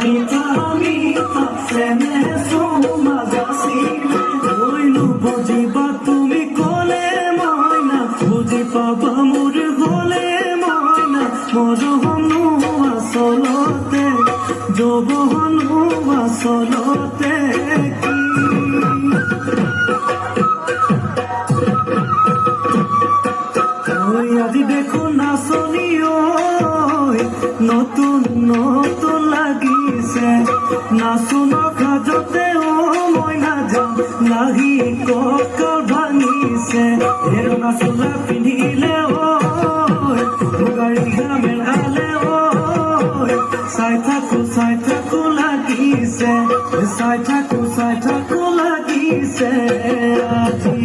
মিঠা প্রেমে সোমাগাছিলে হইলু বুঝিবা তুমি কলে ময়না বুঝি পাবা মোর হলে ময়না মরহনু আসলতে যৌবনু আসলতে আজি দেখো নাচনিও নতুন নতুন লাগিছে নাচুন কাজতে ও মইনা যাম নাহি কঁকাল ভাঙিছে এর নাচলা পিন্ধিলে ও গাড়ী মেলালে ও চাই থাকো লাগিছে চাই থাকো লাগিছে আজি